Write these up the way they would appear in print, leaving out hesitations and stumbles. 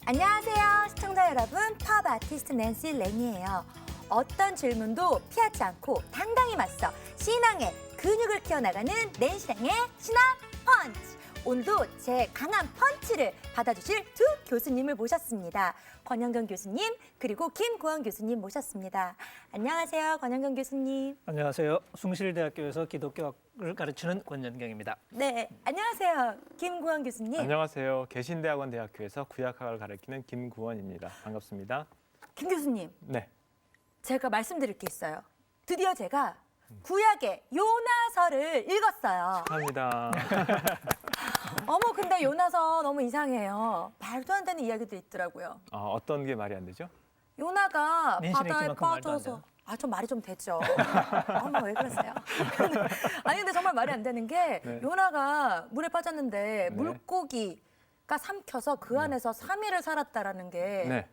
안녕하세요, 시청자 여러분. 팝 아티스트 낸시 랭이에요. 어떤 질문도 피하지 않고 당당히 맞서 신앙의 근육을 키워나가는 낸시 랭의 신앙 펀치. 오늘도 제 강한 펀치를 받아주실 두 교수님을 모셨습니다. 권영경 교수님 그리고 김구원 교수님 모셨습니다. 안녕하세요, 권영경 교수님. 안녕하세요. 숭실대학교에서 기독교학을 가르치는 권연경입니다. 네, 안녕하세요, 김구원 교수님. 안녕하세요. 개신대학원대학교에서 구약학을 가르치는 김구원입니다. 반갑습니다. 김 교수님, 네. 제가 말씀드릴 게 있어요. 드디어 제가 구약의 요나서를 읽었어요. 감사합니다. 어머, 근데 요나서 너무 이상해요. 말도 안 되는 이야기도 있더라고요. 어떤 게 말이 안 되죠? 요나가 낸시는 바다에 그만큼 말도 안 빠져서 좀 말이 좀 되죠. 어머, 왜 그러세요? 아니 근데 정말 말이 안 되는 게 네. 요나가 물에 빠졌는데 네. 물고기가 삼켜서 그 안에서 3일을 살았다라는 게 네.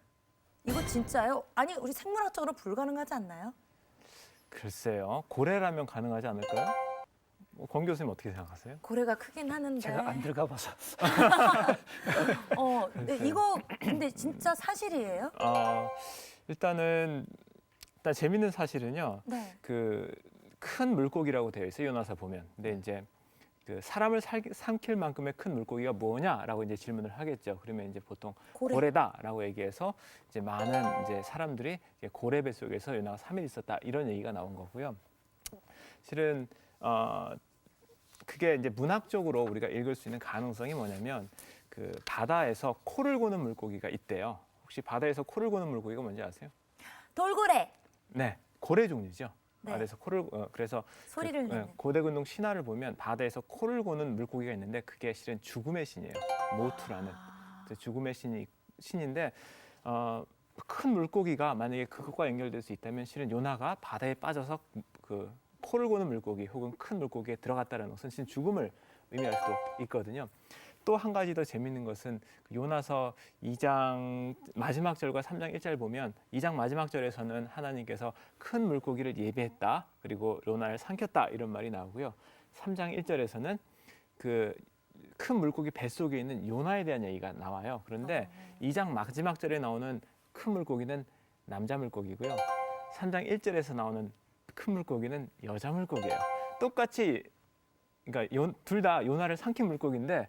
이거 진짜요? 아니 우리 생물학적으로 불가능하지 않나요? 글쎄요. 고래라면 가능하지 않을까요? 권 교수님 어떻게 생각하세요? 고래가 크긴 하는데. 제가 안 들어가봐서. 네, 이거 근데 진짜 사실이에요? 일단 재밌는 사실은요. 네. 그 큰 물고기라고 되어 있어요. 요나서 보면. 근데 이제 그 사람을 삼킬 만큼의 큰 물고기가 뭐냐라고 이제 질문을 하겠죠. 그러면 이제 보통 고래다라고 얘기해서 이제 많은 이제 사람들이 이제 고래 뱃속에서 요나가 3일 있었다 이런 얘기가 나온 거고요. 실은 그게 이제 문학적으로 우리가 읽을 수 있는 가능성이 뭐냐면 그 바다에서 코를 고는 물고기가 있대요. 혹시 바다에서 코를 고는 물고기가 뭔지 아세요? 돌고래. 네, 고래 종류죠. 네. 바다에서 코를 그래서 소리를 내는. 고대근동 신화를 보면 바다에서 코를 고는 물고기가 있는데 그게 실은 죽음의 신이에요. 모투라는 죽음의 신인데 큰 물고기가 만약에 그것과 연결될 수 있다면 실은 요나가 바다에 빠져서 그 코를 고는 물고기 혹은 큰 물고기에 들어갔다는 것은 실은 죽음을 의미할 수도 있거든요. 또 한 가지 더 재밌는 것은 요나서 2장 마지막 절과 3장 1절 보면 2장 마지막 절에서는 하나님께서 큰 물고기를 예비했다. 그리고 요나를 삼켰다. 이런 말이 나오고요. 3장 1절에서는 그 큰 물고기 뱃속에 있는 요나에 대한 얘기가 나와요. 그런데 2장 마지막 절에 나오는 큰 물고기는 남자 물고기고요. 3장 1절에서 나오는 큰 물고기는 여자 물고기예요. 똑같이 그러니까 둘 다 요나를 삼킨 물고기인데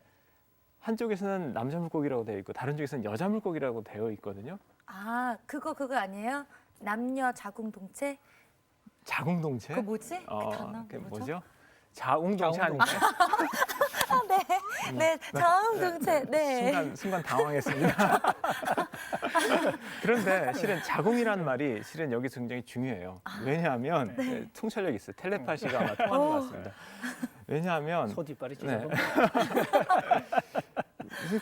한쪽에서는 남자 물고기라고 되어 있고 다른 쪽에서는 여자 물고기라고 되어 있거든요. 그거 아니에요? 남녀 자궁동체? 자궁동체? 그거 뭐지? 그 단어 그게 뭐죠? 뭐죠? 자웅동체 아닌가요? 네, 자궁동체. 네. 순간 당황했습니다. 그런데 실은 자궁이라는 말이 실은 여기서 굉장히 중요해요. 왜냐하면 통찰력이 있어요. 텔레파시가 아마 통하는 것 같습니다. 왜냐하면 소뒷발이 네. 찢어져.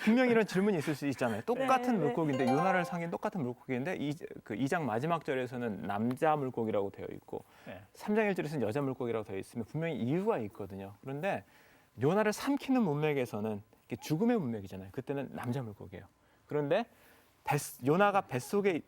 분명히 이런 질문이 있을 수 있잖아요. 똑같은 네. 물고기인데 요나를 상인 똑같은 물고기인데 그 2장 마지막 절에서는 남자 물고기라고 되어 있고 네. 3장 1절에서는 여자 물고기라고 되어 있으면 분명히 이유가 있거든요. 그런데 요나를 삼키는 문맥에서는 이게 죽음의 문맥이잖아요. 그때는 남자 물고기예요. 그런데 요나가 뱃속에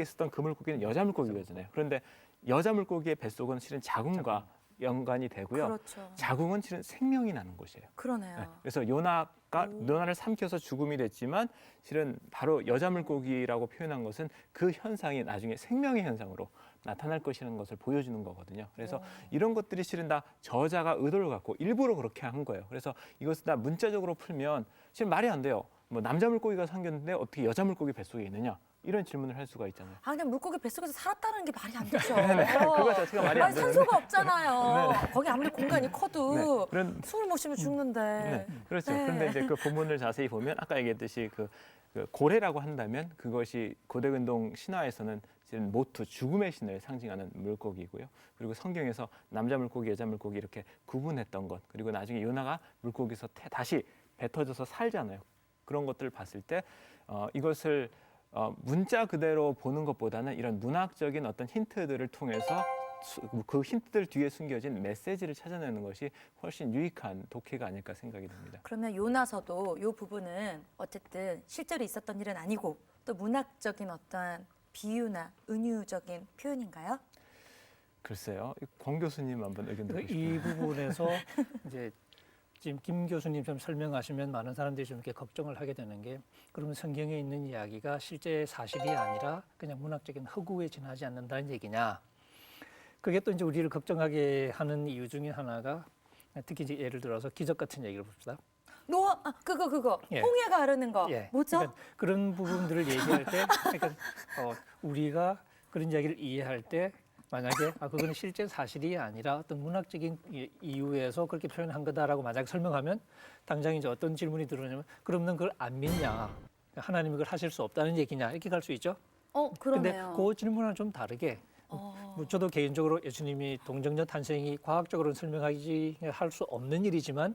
있었던 그 물고기는 여자 물고기잖아요. 그런데 여자 물고기의 뱃속은 실은 자궁과 연관이 되고요. 그렇죠. 자궁은 실은 생명이 나는 곳이에요. 그러네요. 네, 그래서 요나를 삼켜서 죽음이 됐지만 실은 바로 여자 물고기라고 표현한 것은 그 현상이 나중에 생명의 현상으로 나타날 것이라는 것을 보여주는 거거든요. 그래서 이런 것들이 실은 다 저자가 의도를 갖고 일부러 그렇게 한 거예요. 그래서 이것을 다 문자적으로 풀면 실은 말이 안 돼요. 뭐 남자 물고기가 삼켰는데 어떻게 여자 물고기 뱃속에 있느냐? 이런 질문을 할 수가 있잖아요. 그냥 물고기 뱃속에서 살았다는 게 말이 안 되죠. 그거 자체가 말이 안 아니, 되는데. 산소가 없잖아요. 거기 아무리 공간이 커도 숨을 못 쉬면 죽는데. 네, 그렇죠. 네. 그런데 이제 그 본문을 자세히 보면 아까 얘기했듯이 그 고래라고 한다면 그것이 고대근동 신화에서는 실은 모투 죽음의 신을 상징하는 물고기고요. 그리고 성경에서 남자 물고기, 여자 물고기 이렇게 구분했던 것. 그리고 나중에 요나가 물고기에서 다시 뱉어져서 살잖아요. 그런 것들을 봤을 때 이것을 문자 그대로 보는 것보다는 이런 문학적인 어떤 힌트들을 통해서 그 힌트들 뒤에 숨겨진 메시지를 찾아내는 것이 훨씬 유익한 독해가 아닐까 생각이 듭니다. 그러면 요나서도 이 부분은 어쨌든 실제로 있었던 일은 아니고 또 문학적인 어떤 비유나 은유적인 표현인가요? 글쎄요, 권 교수님 한번 의견 듣고 싶어요. 이 부분에서 이제 지금 김 교수님처럼 설명하시면 많은 사람들이 좀 이렇게 걱정을 하게 되는 게 그러면 성경에 있는 이야기가 실제 사실이 아니라 그냥 문학적인 허구에 지나지 않는다는 얘기냐? 그게 또 이제 우리를 걱정하게 하는 이유 중에 하나가 특히 이제 예를 들어서 기적 같은 얘기를 봅시다. 노아 그거 예. 홍해가 흐르는 거 예. 뭐죠? 그러니까 그런 부분들을 얘기할 때, 그러니까 우리가 그런 이야기를 이해할 때 만약에 그거는 실제 사실이 아니라 어떤 문학적인 이유에서 그렇게 표현한 거다라고 만약에 설명하면 당장 이제 어떤 질문이 들어오냐면 그럼 넌 그걸 안 믿냐? 하나님이 그걸 하실 수 없다는 얘기냐? 이렇게 갈 수 있죠. 근데 그러네요. 그 질문은 좀 다르게. 뭐 저도 개인적으로 예수님이 동정녀 탄생이 과학적으로는 설명하기 할 수 없는 일이지만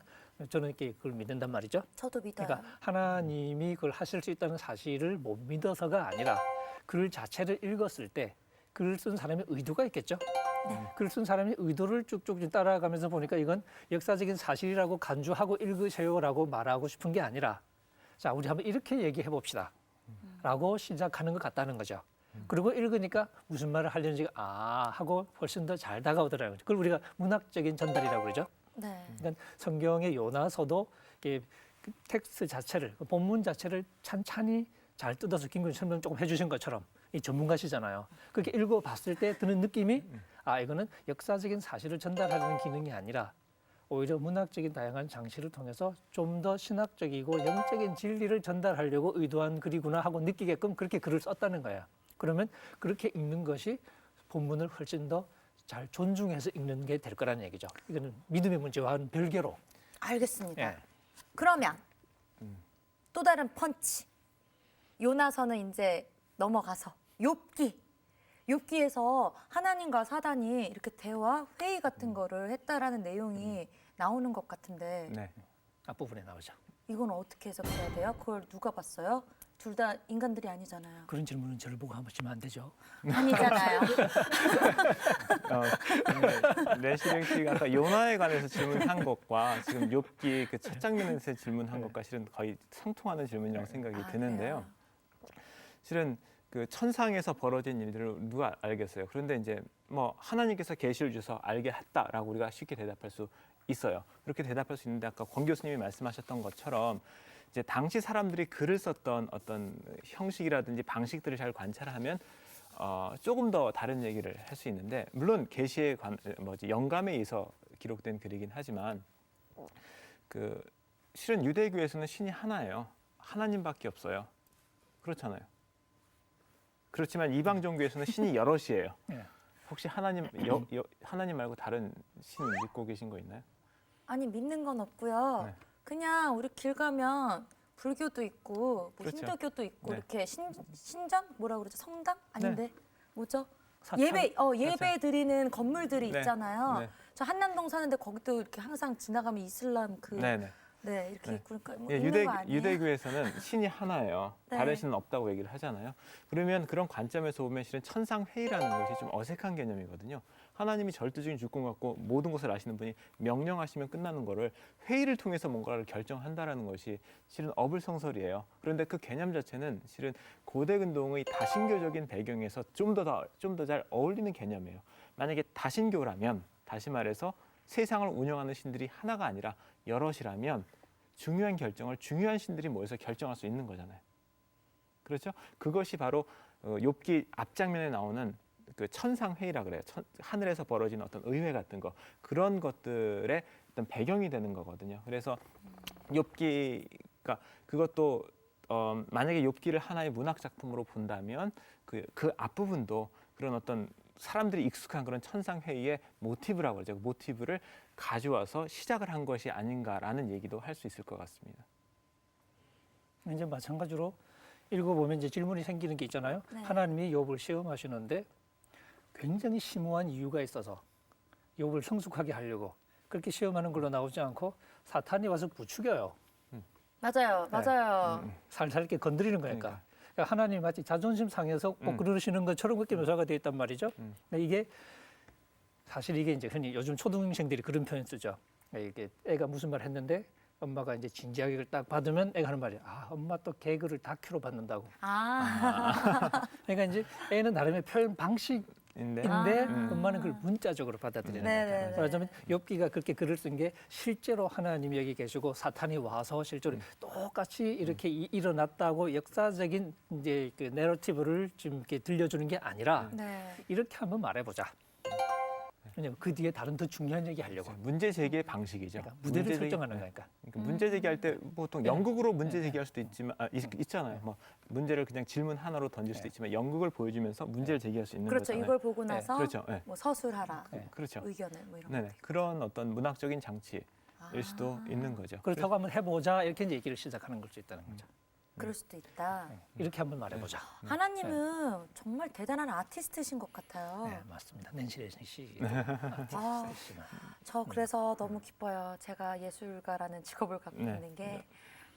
저는 이렇게 그걸 믿는단 말이죠. 저도 믿어요. 그러니까 하나님이 그걸 하실 수 있다는 사실을 못 믿어서가 아니라 글 자체를 읽었을 때 글을 쓴 사람의 의도가 있겠죠. 글을 쓴 사람의 의도를 쭉쭉 따라가면서 보니까 이건 역사적인 사실이라고 간주하고 읽으세요라고 말하고 싶은 게 아니라 자, 우리 한번 이렇게 얘기해 봅시다. 라고 시작하는 것 같다는 거죠. 그리고 읽으니까 무슨 말을 하려는지 하고 훨씬 더 잘 다가오더라고요. 그걸 우리가 문학적인 전달이라고 그러죠. 네. 그러니까 성경의 요나서도 그 텍스트 자체를, 그 본문 자체를 찬찬히 잘 뜯어서 김 교수님 설명 조금 해주신 것처럼 이 전문가시잖아요. 그렇게 읽어봤을 때 드는 느낌이 이거는 역사적인 사실을 전달하려는 기능이 아니라 오히려 문학적인 다양한 장치를 통해서 좀 더 신학적이고 영적인 진리를 전달하려고 의도한 글이구나 하고 느끼게끔 그렇게 글을 썼다는 거예요. 그러면 그렇게 읽는 것이 본문을 훨씬 더 잘 존중해서 읽는 게 될 거라는 얘기죠. 이거는 믿음의 문제와는 별개로. 알겠습니다. 예. 그러면 또 다른 펀치. 요나서는 이제 넘어가서 욥기에서 하나님과 사단이 이렇게 대화, 회의 같은 거를 했다라는 내용이 나오는 것 같은데 네. 앞부분에 나오죠. 이건 어떻게 해석해야 돼요? 그걸 누가 봤어요? 둘 다 인간들이 아니잖아요. 그런 질문은 저를 보고 한번 하시면 안 되죠. 아니잖아요. 내시경 씨가 아까 요나에 관해서 질문한 것과 지금 욥기 그 첫 장면에서 질문한 것과 실은 거의 상통하는 질문이라고 생각이 드는데요. 실은 그 천상에서 벌어진 일들을 누가 알겠어요. 그런데 이제 뭐 하나님께서 계시를 주셔서 알게 했다라고 우리가 쉽게 대답할 수 있어요. 그렇게 대답할 수 있는데 아까 권 교수님이 말씀하셨던 것처럼 이제 당시 사람들이 글을 썼던 어떤 형식이라든지 방식들을 잘 관찰하면 조금 더 다른 얘기를 할 수 있는데 물론 계시의 영감에 의해서 기록된 글이긴 하지만 그 실은 유대교에서는 신이 하나예요. 하나님밖에 없어요. 그렇잖아요. 그렇지만 이방 종교에서는 신이 여럿이에요. 혹시 하나님 말고 다른 신 믿고 계신 거 있나요? 아니 믿는 건 없고요. 네. 그냥 우리 길 가면 불교도 있고 뭐 그렇죠. 힌두교도 있고 네. 이렇게 신전 뭐라 그러죠? 성당 아닌데 뭐죠? 사찰? 예배 드리는 건물들이 네. 있잖아요. 네. 저 한남동 사는데 거기도 이렇게 항상 지나가면 이슬람 네네. 이렇게 네. 있고 그러니까 뭐 예, 있는 거 아니에요? 유대교에서는 신이 하나예요. 네. 다른 신은 없다고 얘기를 하잖아요. 그러면 그런 관점에서 보면 실은 천상회의라는 것이 좀 어색한 개념이거든요. 하나님이 절대적인 주권 갖고 모든 것을 아시는 분이 명령하시면 끝나는 거를 회의를 통해서 뭔가를 결정한다라는 것이 실은 어불성설이에요. 그런데 그 개념 자체는 실은 고대 근동의 다신교적인 배경에서 좀 더 잘 어울리는 개념이에요. 만약에 다신교라면 다시 말해서 세상을 운영하는 신들이 하나가 아니라 여럿이라면 중요한 결정을 중요한 신들이 모여서 결정할 수 있는 거잖아요. 그렇죠? 그것이 바로 욥기 앞장면에 나오는 그 천상회의라 그래요. 하늘에서 벌어지는 어떤 의회 같은 거 그런 것들의 어떤 배경이 되는 거거든요. 그래서 욥기가 그것도 만약에 욥기를 하나의 문학 작품으로 본다면 그 앞부분도 그런 어떤 사람들이 익숙한 그런 천상회의의 모티브라고 그러죠. 그 모티브를 가져와서 시작을 한 것이 아닌가라는 얘기도 할 수 있을 것 같습니다. 이제 마찬가지로 읽어보면 이제 질문이 생기는 게 있잖아요. 네. 하나님이 욥을 시험하시는데 굉장히 심오한 이유가 있어서 욥을 성숙하게 하려고 그렇게 시험하는 걸로 나오지 않고 사탄이 와서 부추겨요. 맞아요. 살살 이렇게 건드리는 거니까. 그러니까 하나님 마치 자존심 상해서 꼭 그러시는 것처럼 그렇게 묘사가 되어 있단 말이죠. 근데 이게 사실 이게 이제 흔히 요즘 초등생들이 그런 표현 쓰죠. 이게 애가 무슨 말 했는데 엄마가 이제 진지하게 그걸 딱 받으면 애가 하는 말이 엄마 또 개그를 다큐로 받는다고. 그러니까 이제 애는 나름의 표현 방식이 인데 엄마는 그걸 문자적으로 받아들이는 네네네. 거예요. 말하자면 욥기가 그렇게 글을 쓴 게 실제로 하나님이 여기 계시고 사탄이 와서 실제로 똑같이 이렇게 일어났다고 역사적인 이제 그 내러티브를 지금 이렇게 들려주는 게 아니라 네. 이렇게 한번 말해보자. 왜냐면 그 뒤에 다른 더 중요한 얘기 하려고. 문제 제기의 방식이죠. 그러니까 무대를 문제 제기- 설정하는 거니까. 그러니까 문제 제기할 때 보통 네. 연극으로 문제 제기할 수도 있지만 있잖아요. 뭐 문제를 그냥 질문 하나로 던질 수도 네. 있지만 연극을 보여주면서 문제를 제기할 수 있는 그렇죠. 거잖아요. 이걸 보고 나서 그렇죠. 네. 뭐 서술하라, 네. 그렇죠. 의견을 뭐 이런 네네. 거. 그런 어떤 문학적인 장치일 수도 있는 거죠. 그렇다고 한번 해보자 이렇게 이제 얘기를 시작하는 걸 수 있다는 거죠. 그럴 수도 있다. 이렇게 한번 말해보자. 하나님은 정말 대단한 아티스트신 것 같아요. 네, 맞습니다. 낸시 씨. 아, 저 그래서 너무 기뻐요. 제가 예술가라는 직업을 갖고 네. 있는 게.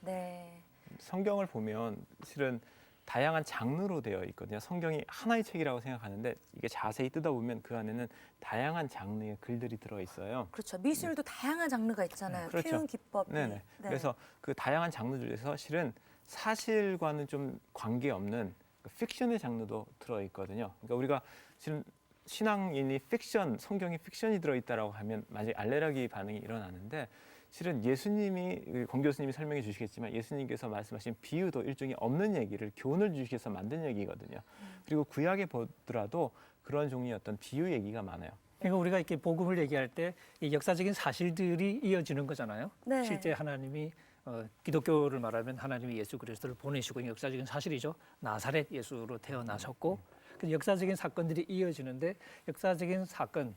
네. 성경을 보면 실은 다양한 장르로 되어 있거든요. 성경이 하나의 책이라고 생각하는데 이게 자세히 뜯어보면 그 안에는 다양한 장르의 글들이 들어 있어요. 그렇죠. 미술도 다양한 장르가 있잖아요. 그렇죠. 표현 기법이. 네네. 네. 그래서 그 다양한 장르 중에서 실은 사실과는 좀 관계없는 그 픽션의 장르도 들어 있거든요. 그러니까 우리가 실은 신앙인이 픽션, 성경이 픽션이 들어 있다라고 하면 마치 알레르기 반응이 일어나는데 실은 예수님이 권 교수님이 설명해 주시겠지만 예수님께서 말씀하신 비유도 일종의 없는 얘기를 교훈을 주시기 위해서 만든 얘기거든요. 그리고 구약에 보더라도 그런 종류의 어떤 비유 얘기가 많아요. 그러니까 우리가 이렇게 복음을 얘기할 때 이 역사적인 사실들이 이어지는 거잖아요. 네. 실제 하나님이 기독교를 말하면 하나님이 예수 그리스도를 보내시고 역사적인 사실이죠. 나사렛 예수로 태어나셨고 그 역사적인 사건들이 이어지는데 역사적인 사건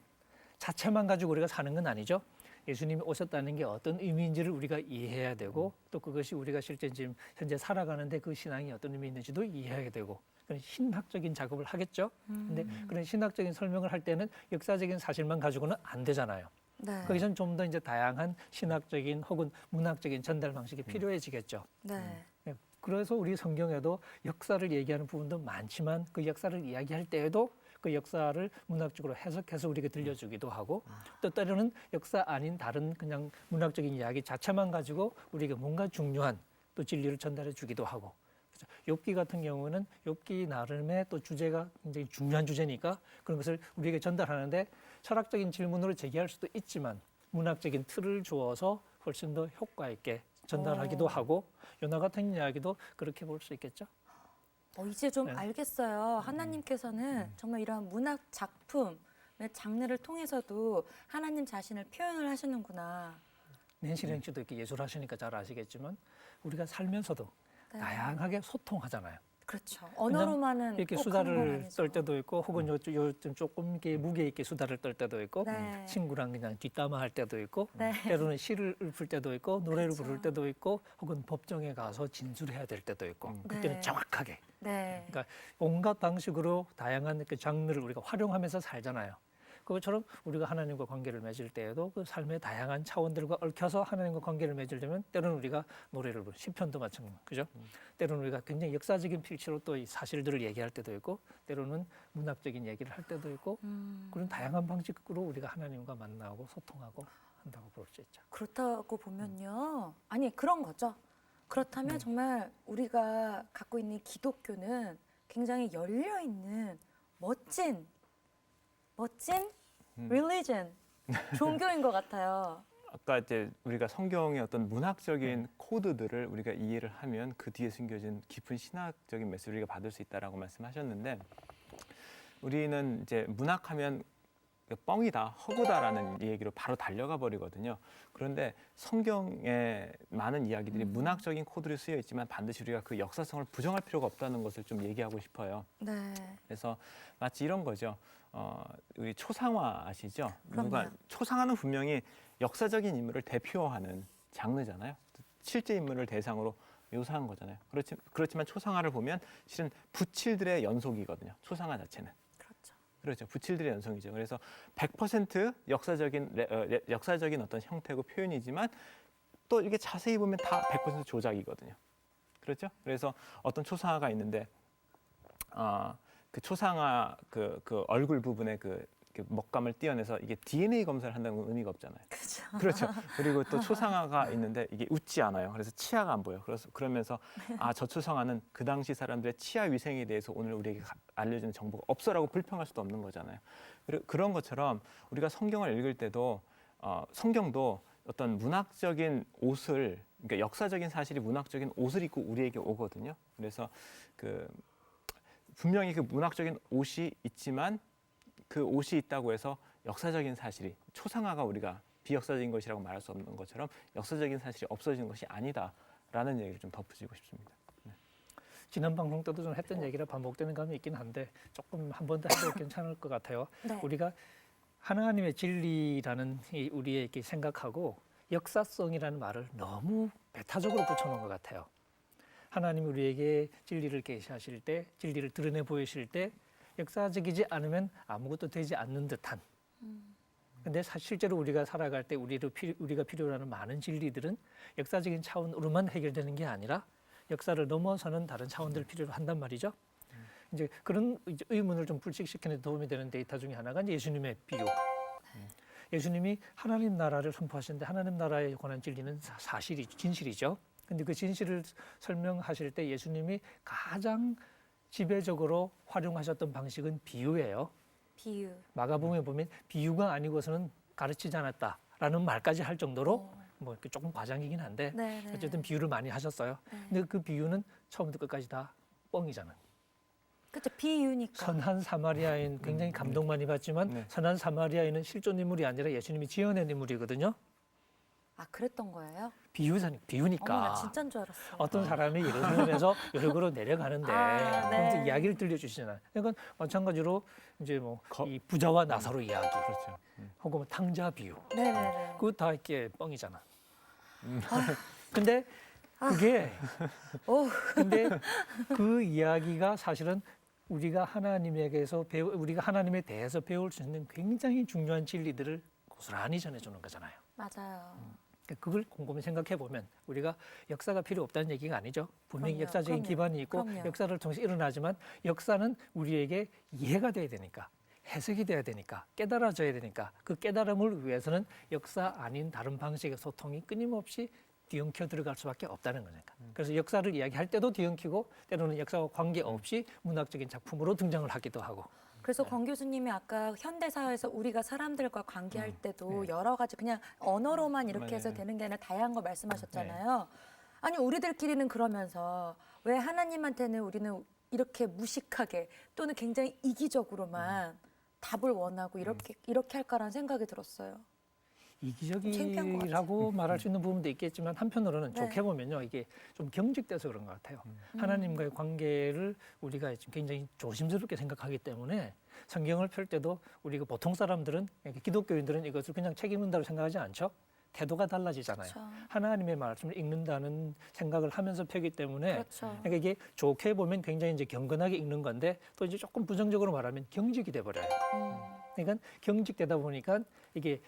자체만 가지고 우리가 사는 건 아니죠. 예수님이 오셨다는 게 어떤 의미인지를 우리가 이해해야 되고 또 그것이 우리가 실제 지금 현재 살아가는데 그 신앙이 어떤 의미 있는지도 이해해야 되고 그런 신학적인 작업을 하겠죠. 근데 그런 신학적인 설명을 할 때는 역사적인 사실만 가지고는 안 되잖아요. 네. 거기서는 좀 더 이제 다양한 신학적인 혹은 문학적인 전달 방식이 필요해지겠죠. 네. 네, 그래서 우리 성경에도 역사를 얘기하는 부분도 많지만 그 역사를 이야기할 때에도 그 역사를 문학적으로 해석해서 우리가 들려주기도 하고 또 때로는 역사 아닌 다른 그냥 문학적인 이야기 자체만 가지고 우리가 뭔가 중요한 또 진리를 전달해 주기도 하고 그래서 욥기 같은 경우는 욥기 나름의 또 주제가 굉장히 중요한 주제니까 그런 것을 우리에게 전달하는데 철학적인 질문으로 제기할 수도 있지만 문학적인 틀을 주어서 훨씬 더 효과 있게 전달하기도 하고 요나 같은 이야기도 그렇게 볼 수 있겠죠. 이제 좀 네. 알겠어요. 하나님께서는 정말 이러한 문학 작품의 장르를 통해서도 하나님 자신을 표현을 하시는구나. 낸시 씨도 이렇게 예술하시니까 잘 아시겠지만 우리가 살면서도 네. 다양하게 소통하잖아요. 그렇죠. 언어로만은 이렇게 꼭 하는 건 수다를 아니죠. 떨 때도 있고 혹은 요즘 조금 이렇게 무게 있게 수다를 떨 때도 있고 네. 친구랑 그냥 뒷담화 할 때도 있고 네. 때로는 시를 읊을 때도 있고 노래를 그렇죠. 부를 때도 있고 혹은 법정에 가서 진술해야 될 때도 있고 그때는 네. 정확하게 네. 그러니까 온갖 방식으로 다양한 그 장르를 우리가 활용하면서 살잖아요. 그것처럼 우리가 하나님과 관계를 맺을 때에도 그 삶의 다양한 차원들과 얽혀서 하나님과 관계를 맺으려면 때로는 우리가 노래를 부르는 시편도 마찬가지, 그죠? 때로는 우리가 굉장히 역사적인 필치로 또 이 사실들을 얘기할 때도 있고, 때로는 문학적인 얘기를 할 때도 있고, 그런 다양한 방식으로 우리가 하나님과 만나고 소통하고 한다고 볼 수 있죠. 그렇다고 보면요. 아니 그런 거죠. 그렇다면 정말 우리가 갖고 있는 기독교는 굉장히 열려 있는 멋진 religion, 종교인 것 같아요. 아까 이제 우리가 성경의 어떤 문학적인 코드들을 우리가 이해를 하면 그 뒤에 숨겨진 깊은 신학적인 메시지를 우리가 받을 수 있다라고 말씀하셨는데 우리는 이제 문학하면 뻥이다, 허구다라는 얘기로 바로 달려가 버리거든요. 그런데 성경의 많은 이야기들이 문학적인 코드로 쓰여 있지만 반드시 우리가 그 역사성을 부정할 필요가 없다는 것을 좀 얘기하고 싶어요. 네. 그래서 마치 이런 거죠. 우리 초상화 아시죠? 그럼요. 초상화는 분명히 역사적인 인물을 대표하는 장르잖아요. 실제 인물을 대상으로 묘사한 거잖아요. 그렇지만 초상화를 보면 실은 붓칠들의 연속이거든요. 초상화 자체는. 그렇죠. 그렇죠. 붓칠들의 연속이죠. 그래서 100% 역사적인 어떤 형태고 표현이지만 또 이렇게 자세히 보면 다 100% 조작이거든요. 그렇죠? 그래서 어떤 초상화가 있는데 그 초상화 그 얼굴 부분에 그 이렇게 먹감을 띄어내서 이게 DNA 검사를 한다는 의미가 없잖아요. 그렇죠. 그렇죠. 그리고 또 초상화가 있는데 이게 웃지 않아요. 그래서 치아가 안 보여. 그래서 그러면서 저 초상화는 그 당시 사람들의 치아 위생에 대해서 오늘 우리에게 알려주는 정보가 없어라고 불평할 수도 없는 거잖아요. 그런 것처럼 우리가 성경을 읽을 때도 성경도 어떤 문학적인 옷을, 그러니까 역사적인 사실이 문학적인 옷을 입고 우리에게 오거든요. 그래서 분명히 그 문학적인 옷이 있지만 그 옷이 있다고 해서 역사적인 사실이, 초상화가 우리가 비역사적인 것이라고 말할 수 없는 것처럼 역사적인 사실이 없어지는 것이 아니다라는 얘기를 좀 덧붙이고 싶습니다. 지난 방송 때도 좀 했던 얘기라 반복되는 감이 있긴 한데 조금 한 번 더 해도 괜찮을 것 같아요. 네. 우리가 하나님의 진리라는 우리의 이렇게 생각하고 역사성이라는 말을 너무 배타적으로 붙여놓은 것 같아요. 하나님이 우리에게 진리를 계시하실 때, 진리를 드러내 보이실 때 역사적이지 않으면 아무것도 되지 않는 듯한. 근데 실제로 우리가 살아갈 때 우리가 필요로 하는 많은 진리들은 역사적인 차원으로만 해결되는 게 아니라 역사를 넘어서는 다른 차원들을 필요로 한단 말이죠. 이제 그런 의문을 좀 불식시키는 데 도움이 되는 데이터 중에 하나가 이제 예수님의 비유. 예수님이 하나님 나라를 선포하시는데 하나님 나라에 관한 진리는 진실이죠. 근데 그 진실을 설명하실 때 예수님이 가장 지배적으로 활용하셨던 방식은 비유예요. 비유. 마가복음에 보면 비유가 아니고서는 가르치지 않았다라는 말까지 할 정도로 뭐 이렇게 조금 과장이긴 한데 네. 어쨌든 비유를 많이 하셨어요. 네. 근데 그 비유는 처음부터 끝까지 다 뻥이잖아요. 그렇죠. 비유니까. 선한 사마리아인 굉장히 감동 많이 받지만 네. 선한 사마리아인은 실존 인물이 아니라 예수님이 지어낸 인물이거든요. 아, 그랬던 거예요? 비유니까. 어머, 나 진짜인 줄 알았어. 어떤 사람이 예를 들면서 요렇게 내려가는데 네. 그래서 이야기를 들려주시잖아요. 그러니까 마찬가지로 이제 뭐 거- 이 부자와 나사로 이야기, 그렇죠. 혹은 뭐 탕자 비유, 네네네. 그거 다 이렇게 뻥이잖아. 근데 그게 오. 근데 그 이야기가 사실은 우리가 우리가 하나님에 대해서 배울 수 있는 굉장히 중요한 진리들을 고스란히 전해주는 거잖아요. 맞아요. 그걸 곰곰이 생각해 보면 우리가 역사가 필요 없다는 얘기가 아니죠. 분명히 그럼요, 역사적인 그럼요, 기반이 있고 그럼요. 역사를 통해서 일어나지만 역사는 우리에게 이해가 돼야 되니까, 해석이 돼야 되니까, 깨달아져야 되니까 그 깨달음을 위해서는 역사 아닌 다른 방식의 소통이 끊임없이 뒤엉켜 들어갈 수밖에 없다는 거니까. 그래서 역사를 이야기할 때도 뒤엉키고 때로는 역사와 관계없이 문학적인 작품으로 등장을 하기도 하고. 그래서 권 교수님이 아까 현대 사회에서 우리가 사람들과 관계할 때도 네. 여러 가지 그냥 언어로만 이렇게 해서 네. 되는 게 아니라 다양한 걸 말씀하셨잖아요. 아니 우리들끼리는 그러면서 왜 하나님한테는 우리는 이렇게 무식하게 또는 굉장히 이기적으로만 답을 원하고 이렇게 할까라는 생각이 들었어요. 창피한 것 이기적이라고 말할 수 있는 부분도 있겠지만 한편으로는 네. 좋게 보면요, 이게 좀 경직돼서 그런 것 같아요. 하나님과의 관계를 우리가 지금 굉장히 조심스럽게 생각하기 때문에 성경을 펼 때도 우리가 보통 사람들은, 기독교인들은 이것을 그냥 책 읽는다고 생각하지 않죠. 태도가 달라지잖아요. 그렇죠. 하나님의 말씀을 읽는다는 생각을 하면서 펴기 때문에 그렇죠. 그러니까 이게 좋게 보면 굉장히 이제 경건하게 읽는 건데 또 이제 조금 부정적으로 말하면 경직이 돼 버려요. 그러니까 경직되다 보니까 이게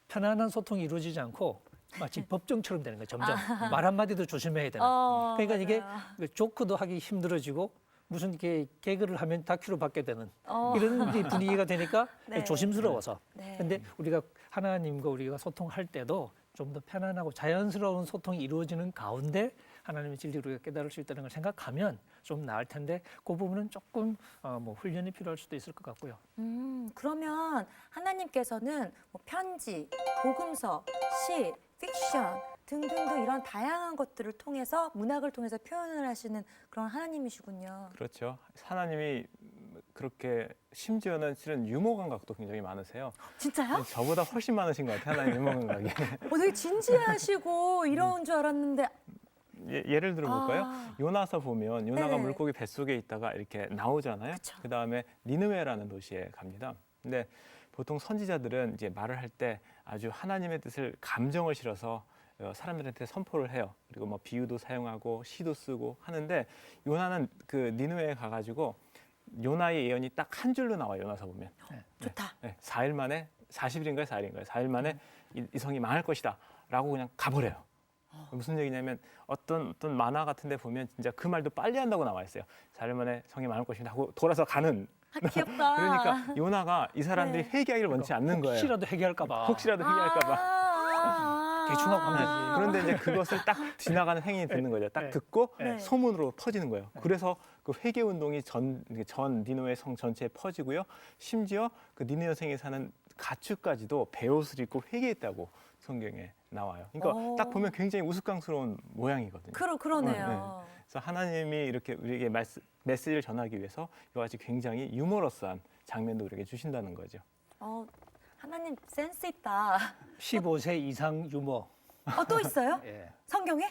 편안한 소통이 이루어지지 않고 마치 법정처럼 되는 거예요. 점점 말 한마디도 조심해야 되는. 그러니까 이게 조크도 하기 힘들어지고 무슨 이렇게 개그를 하면 다큐로 받게 되는 이런 이제 분위기가 되니까 네. 조심스러워서. 네. 근데 우리가 하나님과 우리가 소통할 때도 좀 더 편안하고 자연스러운 소통이 이루어지는 가운데 하나님의 진리를 우리가 깨달을 수 있다는 걸 생각하면 좀 나을 텐데 그 부분은 조금 뭐 훈련이 필요할 수도 있을 것 같고요. 그러면 하나님께서는 뭐 편지, 복음서, 시, 픽션 등등등 이런 다양한 것들을 통해서 문학을 통해서 표현을 하시는 그런 하나님이시군요. 그렇죠. 하나님이 그렇게 심지어는 실은 유머 감각도 굉장히 많으세요. 진짜요? 저보다 훨씬 많으신 것 같아요. 하나님 유머 감각이. 되게 진지하시고 이런 줄 알았는데 예를 들어 볼까요? 요나서 보면 요나가 네. 물고기 뱃속에 있다가 이렇게 나오잖아요. 그쵸. 그다음에 니느웨라는 도시에 갑니다. 근데 보통 선지자들은 이제 말을 할 때 아주 하나님의 뜻을 감정을 실어서 사람들한테 선포를 해요. 그리고 뭐 비유도 사용하고 시도 쓰고 하는데 요나는 그 니느웨에 가가지고 요나의 예언이 딱 한 줄로 나와요. 요나서 보면. 좋다. 네, 4일 만에 40일인가요? 4일인가요? 4일 만에 이 성이 망할 것이다 라고 그냥 가버려요. 무슨 얘기냐면 어떤 만화 같은데 보면 진짜 그 말도 빨리 한다고 나와 있어요. 자르만의 성이 많을 것입니다 하고 돌아서 가는. 아, 귀엽다. 그러니까 요나가 이 사람들이 네. 회개하기를 원치 않는 거예요. 혹시라도 해결할까봐. 혹시라도 회개할까봐. 대충 하고 하면 되지. 그런데 이제 그것을 딱 지나가는 행인이 듣는 거죠. 딱 네. 듣고 네. 소문으로 퍼지는 거예요. 그래서 그 회개 운동이 전 니느웨 성 전체에 퍼지고요. 심지어 그 니느웨 성에 사는 가축까지도 베옷을 입고 회개했다고 성경에 나와요. 그러니까 오. 딱 보면 굉장히 우스꽝스러운 모양이거든요. 그러네요. 그래서 하나님이 이렇게 우리에게 메시지를 전하기 위해서 이와 같이 굉장히 유머러스한 장면도 우리에게 주신다는 거죠. 하나님 센스 있다. 15세 이상 유머. 또 있어요? 예. 성경에?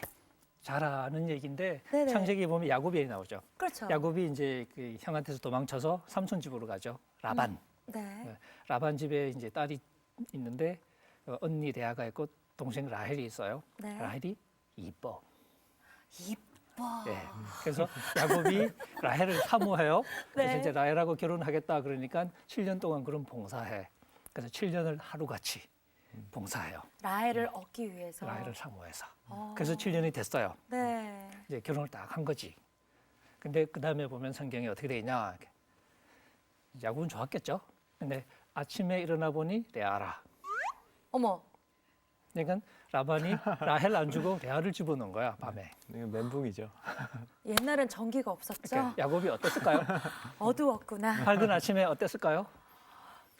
잘 아는 얘기인데 네네. 창세기 보면 야곱이 나오죠. 그렇죠. 야곱이 이제 그 형한테서 도망쳐서 삼촌 집으로 가죠. 라반. 네. 라반 집에 이제 딸이 있는데 언니 레아가 있고 동생 라헬이 있어요. 네. 라헬이 이뻐. 이뻐. 예. 그래서 야곱이 라헬을 사모해요. 그래서 네. 이제 라헬하고 결혼하겠다 그러니까 7년 동안 그럼 봉사해. 그래서 7년을 하루같이 봉사해요. 라헬을 얻기 위해서. 라헬을 사모해서. 어. 그래서 7년이 됐어요. 네. 이제 결혼을 딱 한 거지. 근데 그 다음에 보면 성경이 어떻게 돼 있냐. 야곱은 좋았겠죠. 근데 아침에 일어나 보니 레아라. 어머. 그러니까 라반이 라헬 안 주고 레아를 집어넣은 거야 밤에. 이거 멘붕이죠. 옛날엔 전기가 없었죠. 그러니까 야곱이 어땠을까요? 어두웠구나. 밝은 아침에 어땠을까요?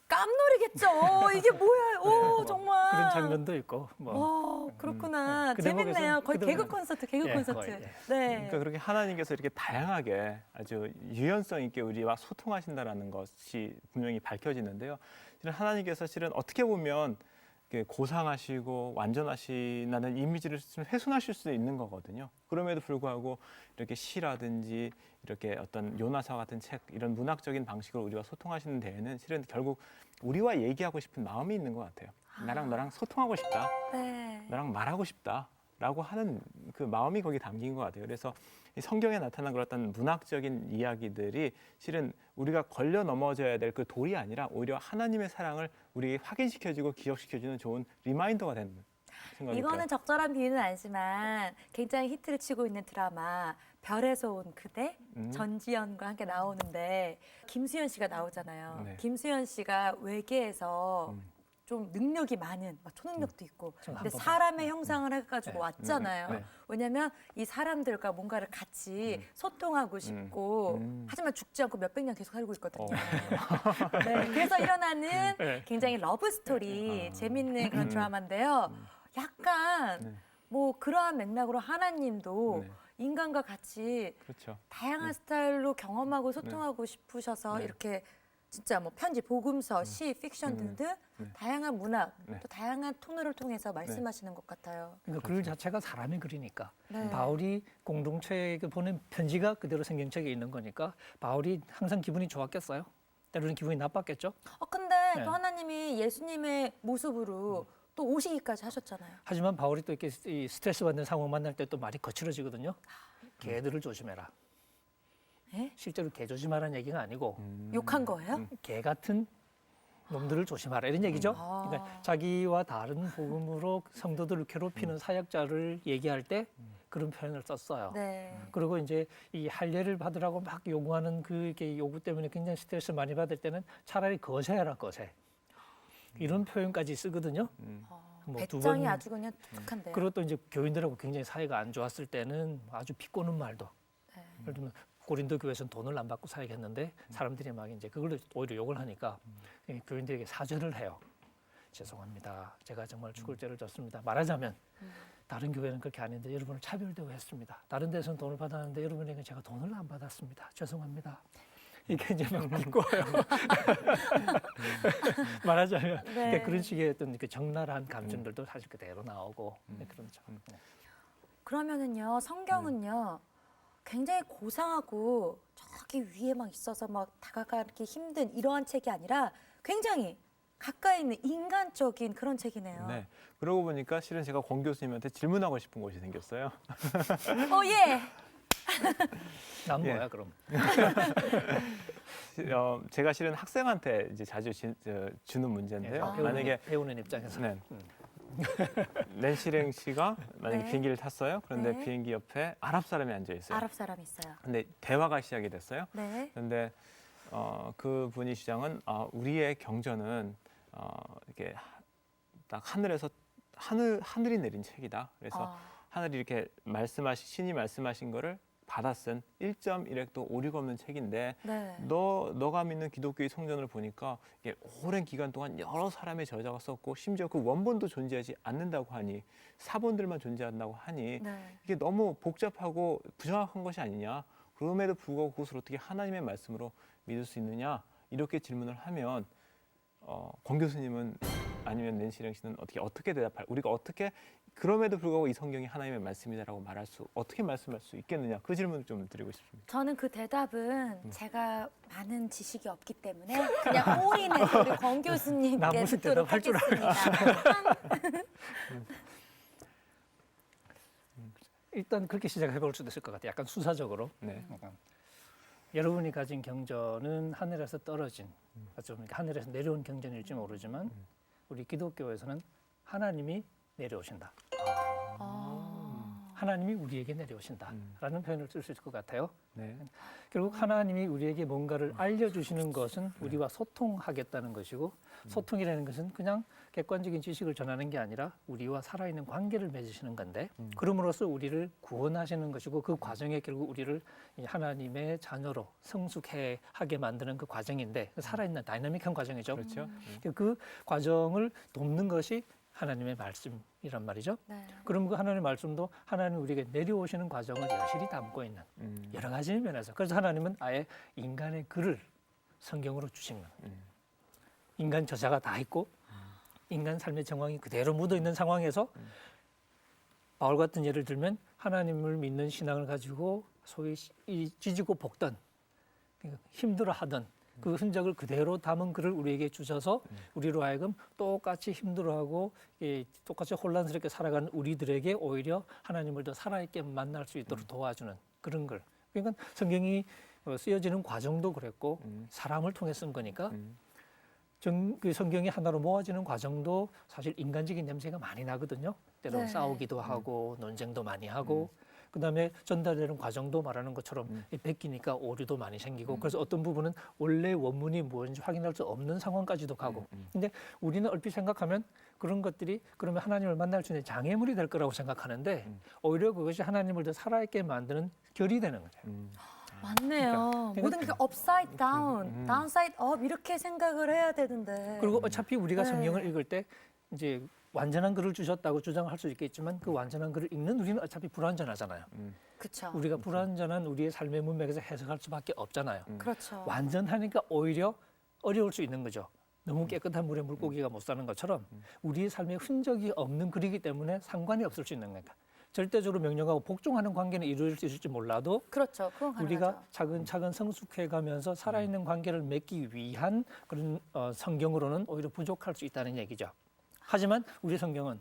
깜놀이겠죠. 이게 뭐야? 오, 정말. 그런 장면도 있고 뭐. 그렇구나. 그 재밌네요. 대목에서 거의 그 개그 대목에서- 콘서트, 개그 예, 콘서트. 거의, 예. 네. 그러니까 그렇게 하나님께서 이렇게 다양하게 아주 유연성 있게 우리와 소통하신다라는 것이 분명히 밝혀지는데요. 실은 하나님께서 실은 어떻게 보면 이렇게 고상하시고 완전하시다는 이미지를 좀 훼손하실 수 있는 거거든요. 그럼에도 불구하고 이렇게 시라든지 이렇게 어떤 요나서 같은 책 이런 문학적인 방식으로 우리와 소통하시는 데에는 실은 결국 우리와 얘기하고 싶은 마음이 있는 것 같아요. 나랑 너랑 소통하고 싶다. 네. 나랑 말하고 싶다라고 하는 그 마음이 거기 담긴 것 같아요. 그래서 이 성경에 나타난 그런 어떤 문학적인 이야기들이 실은 우리가 걸려 넘어져야 될 그 돌이 아니라 오히려 하나님의 사랑을 우리에게 확인시켜주고 기억시켜주는 좋은 리마인더가 되는 생각이 이거는 들어요. 적절한 비유는 아니지만 굉장히 히트를 치고 있는 드라마 별에서 온 그대 전지현과 함께 나오는데 김수현 씨가 나오잖아요. 네. 김수현 씨가 외계에서 좀 능력이 많은 막 초능력도 있고 전 근데 한번 사람의 형상을 해가지고 네. 왔잖아요. 네. 왜냐하면 이 사람들과 뭔가를 같이 소통하고 싶고 하지만 죽지 않고 몇백 년 계속 살고 있거든요. 네, 그래서 일어나는 네. 굉장히 러브 스토리 재밌는 그런 드라마인데요. 약간 네. 뭐 그러한 맥락으로 하나님도 네. 인간과 같이 그렇죠. 다양한 스타일로 경험하고 소통하고 싶으셔서 네. 이렇게 진짜 뭐 편지, 복음서, 시, 픽션 등등 네. 다양한 문학, 네. 또 다양한 톤을 통해서 말씀하시는 것 같아요. 그러니까 글 자체가 사람이 그리니까 네. 바울이 공동체에 보낸 편지가 그대로 성경책에 있는 거니까 바울이 항상 기분이 좋았겠어요? 때로는 기분이 나빴겠죠? 근데 네. 또 하나님이 예수님의 모습으로 또 오시기까지 하셨잖아요. 하지만 바울이 또 이렇게 이 스트레스 받는 상황 만날 때 또 말이 거칠어지거든요. 개들을 조심해라. 예? 실제로 개 조심하라는 얘기가 아니고 욕한 거예요? 개 같은 놈들을 조심하라 이런 얘기죠. 아. 그러니까 자기와 다른 복음으로 성도들을 괴롭히는 사역자를 얘기할 때 그런 표현을 썼어요. 네. 그리고 이제 이 할례를 받으라고 막 요구하는 그 이렇게 요구 때문에 굉장히 스트레스 많이 받을 때는 차라리 거세해라 거세. 이런 표현까지 쓰거든요. 뭐두 배짱이 번- 아주 그냥 독특한데요. 그리고 또 이제 교인들하고 굉장히 사이가 안 좋았을 때는 아주 비꼬는 말도. 네. 예를 들면 고린도 교회에서는 돈을 안 받고 사역했는데 사람들이 막 이제 그걸로 오히려 욕을 하니까 이 교인들에게 사죄를 해요. 죄송합니다. 제가 정말 죽을 죄를 졌습니다. 말하자면 다른 교회는 그렇게 아닌데 여러분을 차별대우했습니다. 다른 데서는 돈을 받았는데 여러분에게 제가 돈을 안 받았습니다. 죄송합니다. 이게 이제 막 비꼬요. 말하자면 네. 그러니까 그런 식의 어떤 그 적나라한 감정들도 사실 그대로 나오고 그렇죠. 그러면은요, 성경은요, 굉장히 고상하고 저기 위에 막 있어서 막 다가가기 힘든 이러한 책이 아니라 굉장히 가까이 있는 인간적인 그런 책이네요. 네. 그러고 보니까 실은 제가 권 교수님한테 질문하고 싶은 것이 생겼어요. 예. 난 예. 뭐야 그럼? 제가 실은 학생한테 이제 자주 주는 문제인데요. 아. 만약에 배우는 입장에서 네. 낸시랭 씨가 만약에 네. 비행기를 탔어요. 그런데 네. 비행기 옆에 아랍 사람이 앉아 있어요. 아랍 사람 있어요. 근데 대화가 시작이 됐어요. 네. 그런데 그 분이 주장은 우리의 경전은 이렇게 딱 하늘에서 하늘이 내린 책이다. 그래서 어. 하늘이 이렇게 신이 말씀하신 거를 받아 쓴 1.1획도 오류가 없는 책인데 네. 너가 믿는 기독교의 성전을 보니까 이게 오랜 기간 동안 여러 사람의 저자가 썼고 심지어 그 원본도 존재하지 않는다고 하니 사본들만 존재한다고 하니 네. 이게 너무 복잡하고 부정확한 것이 아니냐. 그럼에도 불구하고 그것을 어떻게 하나님의 말씀으로 믿을 수 있느냐 이렇게 질문을 하면 권 교수님은 아니면 낸시랭 씨는 어떻게 대답할 우리가 어떻게 그럼에도 불구하고 이 성경이 하나님의 말씀이다라고 어떻게 말씀할 수 있겠느냐 그 질문을 좀 드리고 싶습니다. 저는 그 대답은 제가 많은 지식이 없기 때문에 그냥 올인해서 우리 권 나 교수님께 무슨 듣도록 대답할 줄 하겠습니다. 일단 그렇게 시작해 볼 수도 있을 것 같아요. 약간 수사적으로. 네. 여러분이 가진 경전은 하늘에서 떨어진, 좀 하늘에서 내려온 경전일지 모르지만 우리 기독교에서는 하나님이 내려오신다. 하나님이 우리에게 내려오신다라는 표현을 쓸 수 있을 것 같아요. 네. 결국 하나님이 우리에게 뭔가를 알려주시는 것은 우리와 소통하겠다는 것이고 소통이라는 것은 그냥 객관적인 지식을 전하는 게 아니라 우리와 살아있는 관계를 맺으시는 건데 그럼으로써 우리를 구원하시는 것이고 그 과정에 결국 우리를 이 하나님의 자녀로 성숙하게 만드는 그 과정인데 살아있는 다이나믹한 과정이죠. 그렇죠. 그 과정을 돕는 것이 하나님의 말씀이란 말이죠. 네. 그럼 그 하나님의 말씀도 하나님 우리에게 내려오시는 과정을 여실히 담고 있는 여러 가지 면에서 그래서 하나님은 아예 인간의 글을 성경으로 주신 거예요. 인간 저자가 다 있고 인간 삶의 정황이 그대로 묻어 있는 상황에서 바울 같은 예를 들면 하나님을 믿는 신앙을 가지고 소위 지지고 볶던 힘들어하던 그 흔적을 그대로 담은 글을 우리에게 주셔서 우리로 하여금 똑같이 힘들어하고 똑같이 혼란스럽게 살아가는 우리들에게 오히려 하나님을 더 살아있게 만날 수 있도록 도와주는 그런 글. 그러니까 성경이 쓰여지는 과정도 그랬고 사람을 통해 쓴 거니까 그 성경이 하나로 모아지는 과정도 사실 인간적인 냄새가 많이 나거든요. 때로 네. 싸우기도 하고 논쟁도 많이 하고 그다음에 전달되는 과정도 말하는 것처럼 베끼니까 오류도 많이 생기고 그래서 어떤 부분은 원래 원문이 무엇인지 확인할 수 없는 상황까지도 가고 근데 우리는 얼핏 생각하면 그런 것들이 그러면 하나님을 만날 수 있는 장애물이 될 거라고 생각하는데 오히려 그것이 하나님을 더 살아있게 만드는 결이 되는 거죠. 맞네요. 모든 게 upside down, downside up 이렇게 생각을 해야 되는데. 그리고 어차피 우리가 네. 성경을 읽을 때 이제 완전한 글을 주셨다고 주장할 수 있겠지만 그 완전한 글을 읽는 우리는 어차피 불완전하잖아요. 그렇죠. 우리가 불완전한 우리의 삶의 문맥에서 해석할 수밖에 없잖아요. 그렇죠. 완전하니까 오히려 어려울 수 있는 거죠. 너무 깨끗한 물에 물고기가 못 사는 것처럼 우리의 삶에 흔적이 없는 글이기 때문에 상관이 없을 수 있는 거니까. 절대적으로 명령하고 복종하는 관계는 이루어질 수 있을지 몰라도 그렇죠. 그건 가능하죠. 우리가 차근차근 성숙해가면서 살아있는 관계를 맺기 위한 그런 성경으로는 오히려 부족할 수 있다는 얘기죠. 하지만 우리 성경은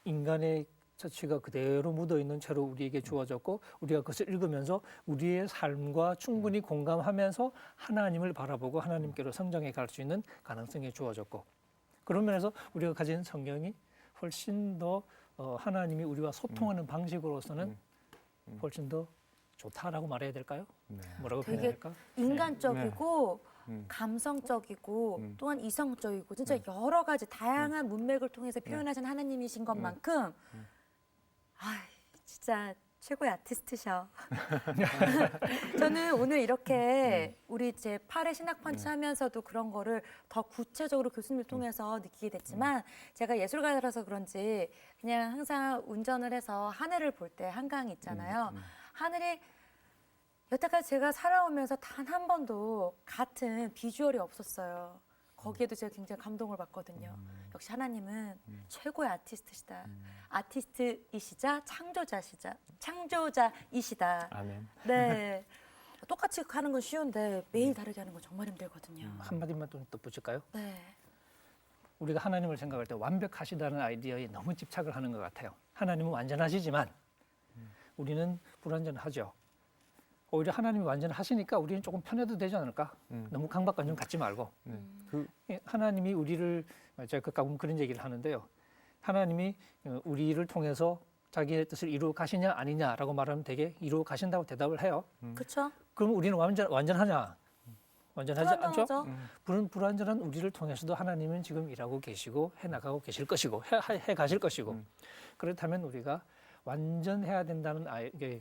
인간의 처치가 그대로 묻어있는 채로 우리에게 주어졌고 우리가 그것을 읽으면서 우리의 삶과 충분히 공감하면서 하나님을 바라보고 하나님께로 성장해 갈 수 있는 가능성이 주어졌고 그런 면에서 우리가 가진 성경이 훨씬 더 하나님이 우리와 소통하는 방식으로서는 훨씬 더 좋다라고 말해야 될까요? 뭐라고 되게 표현해야 될까? 인간적이고 감성적이고 또한 이성적이고 진짜 여러 가지 다양한 문맥을 통해서 표현하신 하나님이신 것만큼 진짜 최고의 아티스트셔. 저는 오늘 이렇게 우리 제 8회 신학펀치 하면서도 그런 거를 더 구체적으로 교수님을 통해서 느끼게 됐지만 제가 예술가라서 그런지 그냥 항상 운전을 해서 하늘을 볼 때 한강이 있잖아요. 하늘이 여태까지 제가 살아오면서 단 한 번도 같은 비주얼이 없었어요. 거기에도 제가 굉장히 감동을 받거든요. 역시 하나님은 최고의 아티스트시다. 아티스트이시자 창조자이시다. 아멘. 네. 똑같이 하는 건 쉬운데 매일 다르게 하는 건 정말 힘들거든요. 한마디만 좀 덧붙일까요? 네. 우리가 하나님을 생각할 때 완벽하시다는 아이디어에 너무 집착을 하는 것 같아요. 하나님은 완전하시지만 우리는 불완전하죠. 오히려 하나님이 완전하시니까 우리는 조금 편해도 되지 않을까? 너무 강박관념 갖지 말고. 하나님이 우리를 제가 가끔 그런 얘기를 하는데요. 하나님이 우리를 통해서 자기의 뜻을 이루어 가시냐 아니냐라고 말하면 되게 이루어 가신다고 대답을 해요. 그렇죠? 그럼 우리는 완전하냐? 완전하지 않죠? 불안정하죠. 불완전한 우리를 통해서도 하나님은 지금 일하고 계시고 해나가고 계실 것이고 해 가실 것이고 그렇다면 우리가 완전해야 된다는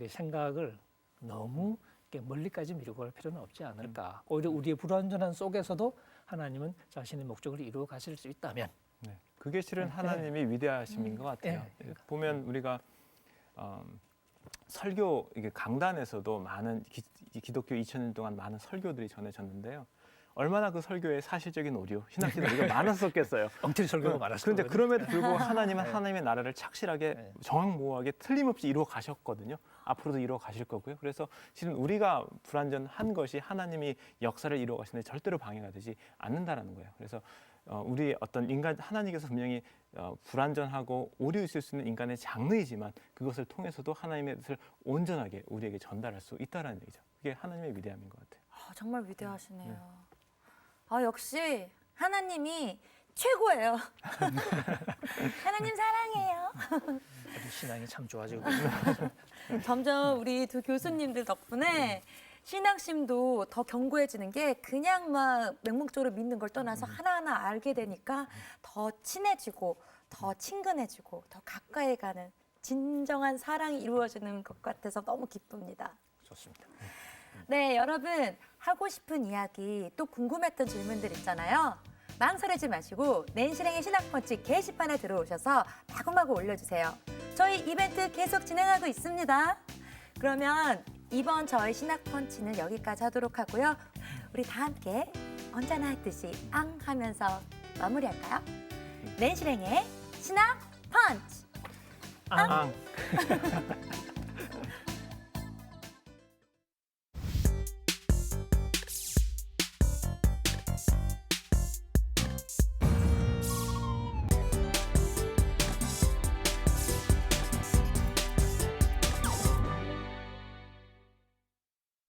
생각을 너무 이렇게 멀리까지 미루고 갈 필요는 없지 않을까. 오히려 우리의 불완전한 속에서도 하나님은 자신의 목적을 이루어 가실 수 있다면 네. 그게 실은 하나님이 위대하심인 것 같아요. 네. 보면 우리가 설교 이게 강단에서도 많은 기독교 2000년 동안 많은 설교들이 전해졌는데요. 얼마나 그 설교에 사실적인 오류, 신학적인 오류가 많았었겠어요. 엉터리 설교가 많았을 그런데 거거든요. 그럼에도 불구하고 하나님은 하나님의 나라를 착실하게 네. 정확무하게 틀림없이 이루어 가셨거든요. 앞으로도 이루어 가실 거고요. 그래서 실은 우리가 불완전한 것이 하나님이 역사를 이루어 가시는데 절대로 방해가 되지 않는다라는 거예요. 그래서 우리 어떤 인간 하나님께서 분명히 불완전하고 오류 있을 수 있는 인간의 장르이지만 그것을 통해서도 하나님의 뜻을 온전하게 우리에게 전달할 수 있다라는 얘기죠. 그게 하나님의 위대함인 것 같아요. 정말 위대하시네요. 역시 하나님이 최고예요. 하나님 사랑해요. 우리 신앙이 참 좋아지고 있어요. 점점 우리 두 교수님들 덕분에 신앙심도 더 견고해지는 게 그냥 막 맹목적으로 믿는 걸 떠나서 하나하나 알게 되니까 더 친해지고 더 친근해지고 더 가까이 가는 진정한 사랑이 이루어지는 것 같아서 너무 기쁩니다. 좋습니다. 네, 여러분 하고 싶은 이야기 또 궁금했던 질문들 있잖아요. 망설이지 마시고 낸시랭의 신학펀치 게시판에 들어오셔서 마구마구 올려주세요. 저희 이벤트 계속 진행하고 있습니다. 그러면 이번 저희 신학펀치는 여기까지 하도록 하고요. 우리 다 함께 언제나 했듯이 앙 하면서 마무리할까요? 낸시랭의 신학펀치! 앙.